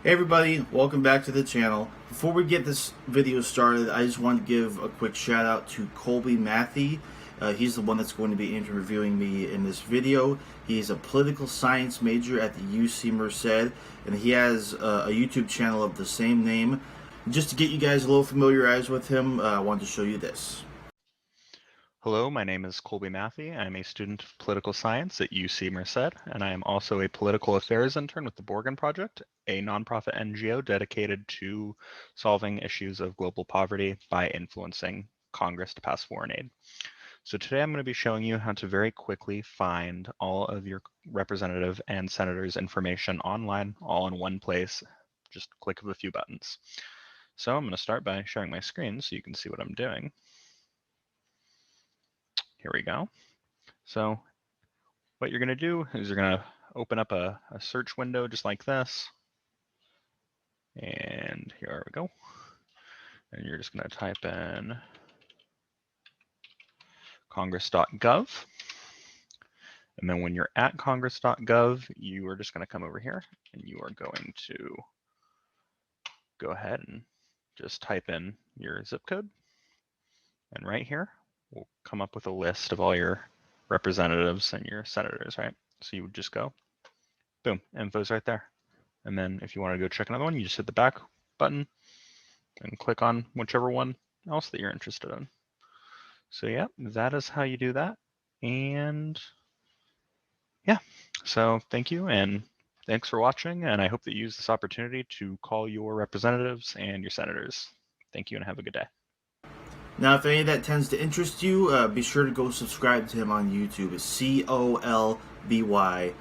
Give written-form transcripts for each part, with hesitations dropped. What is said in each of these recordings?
Hey everybody, welcome back to the channel. Before we get this video started, I just want to give a quick shout out to Colby Matthey. He's the one that's going to be interviewing me in this video. He's a political science major at the UC Merced, and he has a YouTube channel of the same name. Just to get you guys a little familiarized with him, I wanted to show you this. Hello, my name is Colby Matthey. I'm a student of political science at UC Merced, and I am also a political affairs intern with the Borgen Project, a nonprofit NGO dedicated to solving issues of global poverty by influencing Congress to pass foreign aid. So today I'm going to be showing you how to very quickly find all of your representative and senators' information online, all in one place, just a click of a few buttons. So I'm going to start by sharing my screen so you can see what I'm doing. Here we go. So what you're going to do is you're going to open up a search window just like this. And here we go. And you're just going to type in congress.gov. And then when you're at congress.gov, you are just going to come over here and you are going to go ahead and just type in your zip code. And right here, we'll come up with a list of all your representatives and your senators, right? So you would just go, boom, info's right there. And then if you want to go check another one, you just hit the back button and click on whichever one else that you're interested in. So yeah, that is how you do that. And yeah, so thank you and thanks for watching. And I hope that you use this opportunity to call your representatives and your senators. Thank you and have a good day. Now, if any of that tends to interest you, be sure to go subscribe to him on YouTube. It's COLBYMATHE.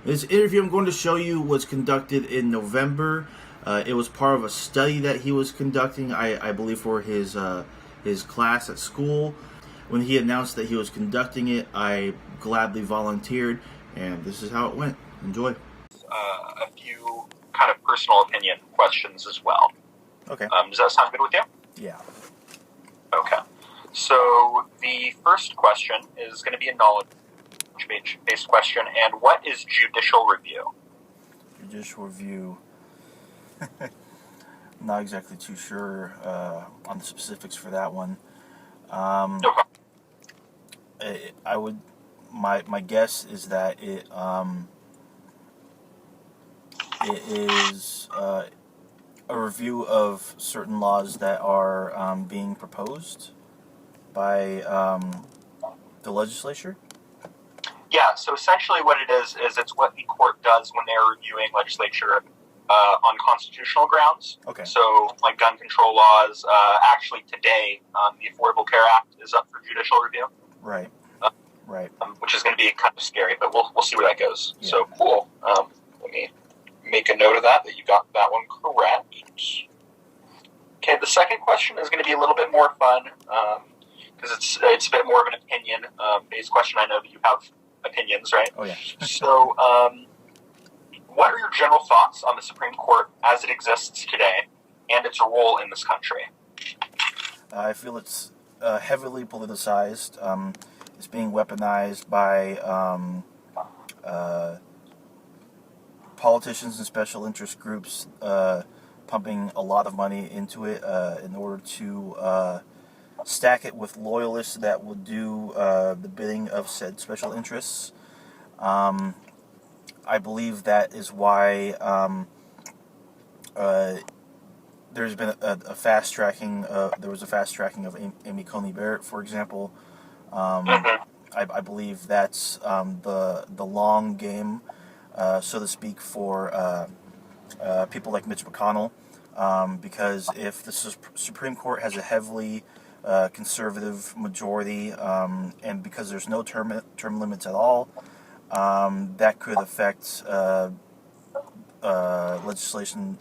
This interview I'm going to show you was conducted in November. It was part of a study that he was conducting, I believe, for his class at school. When he announced that he was conducting it, I gladly volunteered, and this is how it went. Enjoy. A few kind of personal opinion questions as well. Okay. Does that sound good with you? Yeah. Okay. So the first question is going to be a knowledge-based question, and what is judicial review? Judicial review. Not exactly too sure on the specifics for that one. Okay. I would. My guess is that it is a review of certain laws that are being proposed by the legislature. Yeah, so essentially what it is it's what the court does when they're reviewing legislature on constitutional grounds. Okay. So, like gun control laws, actually today, the Affordable Care Act is up for judicial review. Right. Right. Which is going to be kind of scary, but we'll see where that goes. Yeah. So, cool. Let me make a note of that you got that one correct. Okay, the second question is going to be a little bit more fun because it's a bit more of an opinion based question. I know that you have opinions, right? Oh yeah. So, what are your general thoughts on the Supreme Court as it exists today and its role in this country? I feel it's heavily politicized. It's being weaponized by politicians and special interest groups pumping a lot of money into it in order to stack it with loyalists that will do the bidding of said special interests. I believe that is why there's been a fast tracking. There was a fast tracking of Amy Coney Barrett, for example. I believe that's the long game, so to speak, for people like Mitch McConnell, because if the Supreme Court has a heavily conservative majority, and because there's no term limits at all, that could affect legislation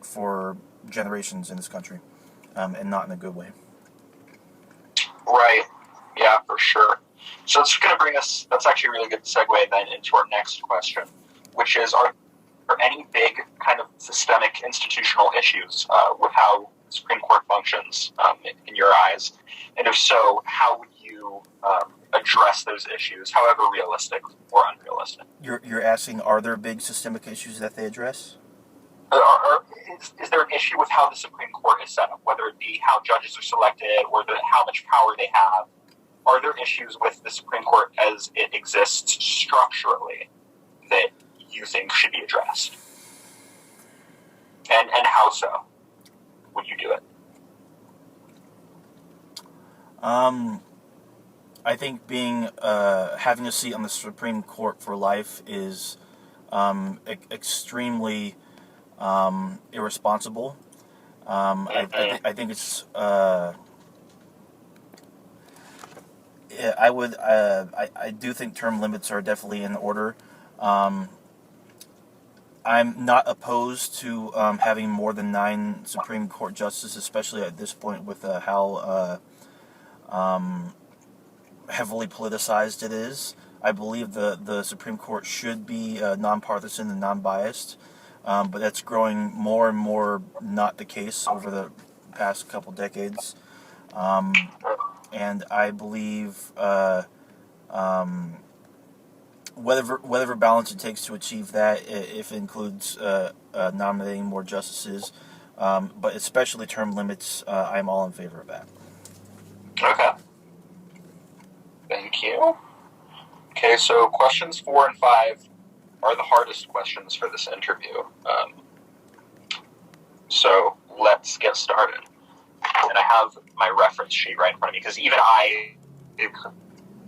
for generations in this country, and not in a good way. Right. Yeah, for sure. So that's going to bring us, that's actually a really good segue then into our next question, which is, are there any big kind of systemic institutional issues with how Supreme Court functions in your eyes? And if so, how would you address those issues, however realistic or unrealistic. You're asking, are there big systemic issues that they address? Is there an issue with how the Supreme Court is set up, whether it be how judges are selected or how much power they have? Are there issues with the Supreme Court as it exists structurally that you think should be addressed? And how so would you do it? I think having a seat on the Supreme Court for life is extremely irresponsible. I think it's. I do think term limits are definitely in order. I'm not opposed to having more than 9 Supreme Court justices, especially at this point with how heavily politicized it is. I believe the Supreme Court should be nonpartisan and non-biased, but that's growing more and more not the case over the past couple decades. And I believe whatever balance it takes to achieve that, if it includes nominating more justices, but especially term limits, I'm all in favor of that. Okay. Thank you. Okay, so questions 4 and 5 are the hardest questions for this interview. So let's get started. And I have my reference sheet right in front of me, because even I,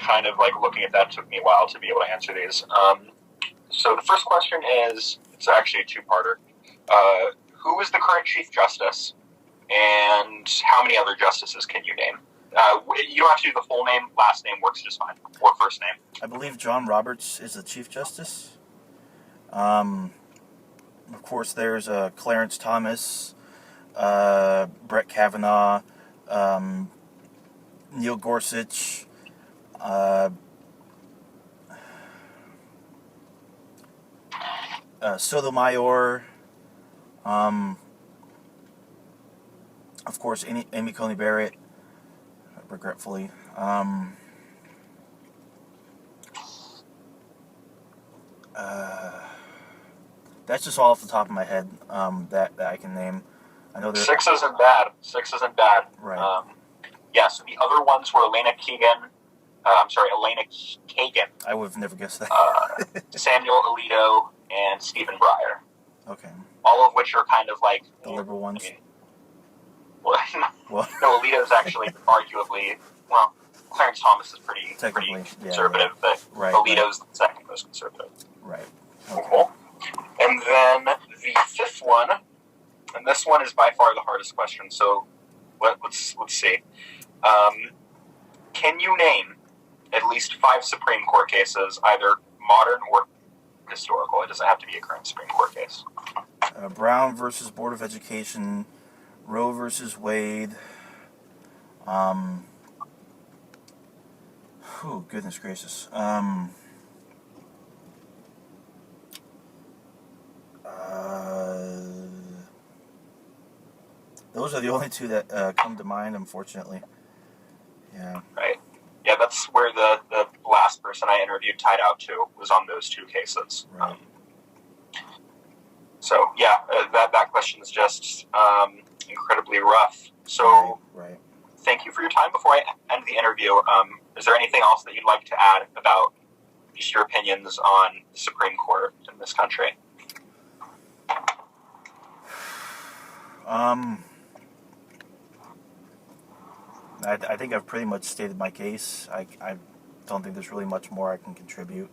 kind of like looking at that took me a while to be able to answer these. So the first question is, it's actually a two-parter. Who is the current Chief Justice, and how many other justices can you name? You don't have to do the full name. Last name works just fine. Or first name. I believe John Roberts is the Chief Justice. Of course, there's Clarence Thomas, Brett Kavanaugh, Neil Gorsuch, Sotomayor, of course, Amy Coney Barrett, regretfully. That's just all off the top of my head that I can name. I know 6 isn't bad. 6 isn't bad. Right. Yeah, so the other ones were Elena Kagan. I would have never guessed that. Samuel Alito, and Stephen Breyer. Okay. All of which are kind of like the liberal ones. I mean, well, no, Alito's actually arguably, well, Clarence Thomas is pretty conservative, but Alito's the second most conservative. Right. Okay. Cool. And then the fifth one, and this one is by far the hardest question. So let's see. Can you name at least 5 Supreme Court cases, either modern or historical? It doesn't have to be a current Supreme Court case. Brown versus Board of Education, Roe versus Wade. Goodness gracious. Those are the only 2 that come to mind, unfortunately. Yeah. Right. Yeah, that's where the last person I interviewed tied out to, was on those 2 cases. Right. So, yeah, that question is just incredibly rough. So, right. Thank you for your time. Before I end the interview, is there anything else that you'd like to add about just your opinions on the Supreme Court in this country? I think I've pretty much stated my case. I don't think there's really much more I can contribute.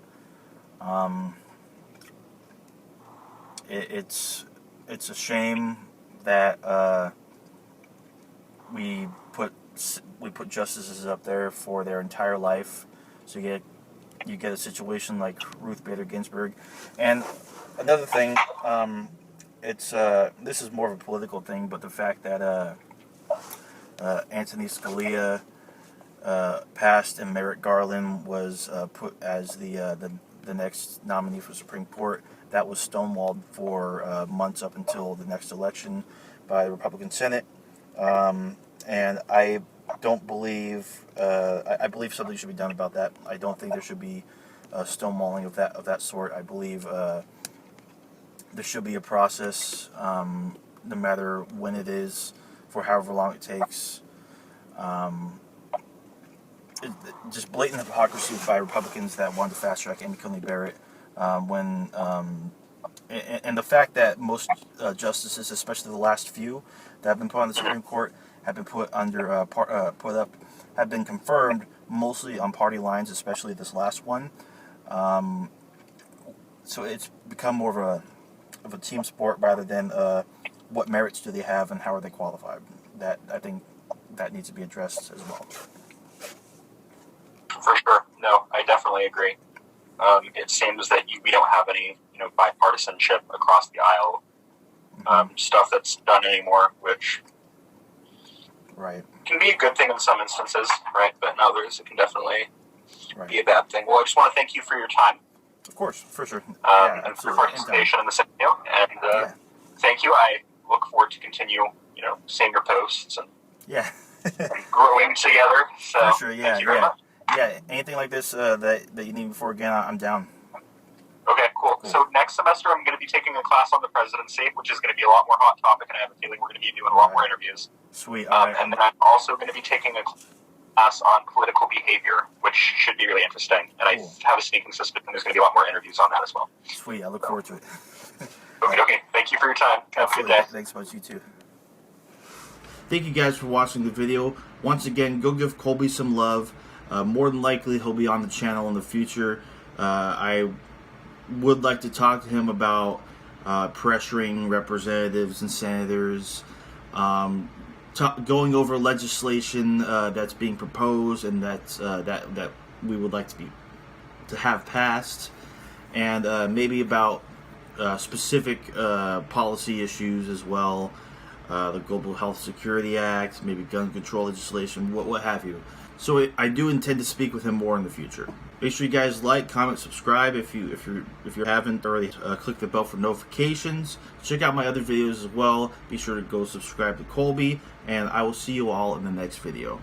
It's a shame that we put justices up there for their entire life, so you get a situation like Ruth Bader Ginsburg. And another thing, this is more of a political thing, but the fact that Anthony Scalia passed and Merrick Garland was put as the next nominee for Supreme Court, that was stonewalled for months up until the next election by the Republican Senate. And I don't believe. I believe something should be done about that. I don't think there should be stonewalling of that sort. I believe there should be a process, no matter when it is, for however long it takes. Just blatant hypocrisy by Republicans that wanted to fast track Amy Coney Barrett, and the fact that most justices, especially the last few that have been put on the Supreme Court, have been put under have been confirmed mostly on party lines, especially this last one. So it's become more of a team sport rather than what merits do they have and how are they qualified. That I think that needs to be addressed as well. For sure. No, I definitely agree. It seems that we don't have any, bipartisanship across the aisle stuff that's done anymore, which Right. can be a good thing in some instances, right? But in others, it can definitely Right. be a bad thing. Well, I just want to thank you for your time. Of course, for sure. And for absolutely. participation in this video. And thank you. I look forward to continue, seeing your posts and, Yeah. and growing together. So For sure, yeah, thank you very yeah. much. Yeah, anything like this that you need before again, I'm down. Okay, cool. So next semester, I'm going to be taking a class on the presidency, which is going to be a lot more hot topic, and I have a feeling we're going to be doing a lot more interviews. Sweet. All right. And then I'm also going to be taking a class on political behavior, which should be really interesting. And Cool. I have a sneaking suspicion there's going to be a lot more interviews on that as well. Sweet. I look forward to it. Okay. Thank you for your time. Have a good Absolutely. day. Thanks much. You too. Thank you guys for watching the video. Once again, go give Colby some love. More than likely, he'll be on the channel in the future. I would like to talk to him about pressuring representatives and senators, going over legislation that's being proposed and that we would like to have passed, and maybe about specific policy issues as well. The Global Health Security Act, maybe gun control legislation, what have you. So I do intend to speak with him more in the future. Make sure you guys like, comment, subscribe if you haven't already. Click the bell for notifications. Check out my other videos as well. Be sure to go subscribe to Colby, and I will see you all in the next video.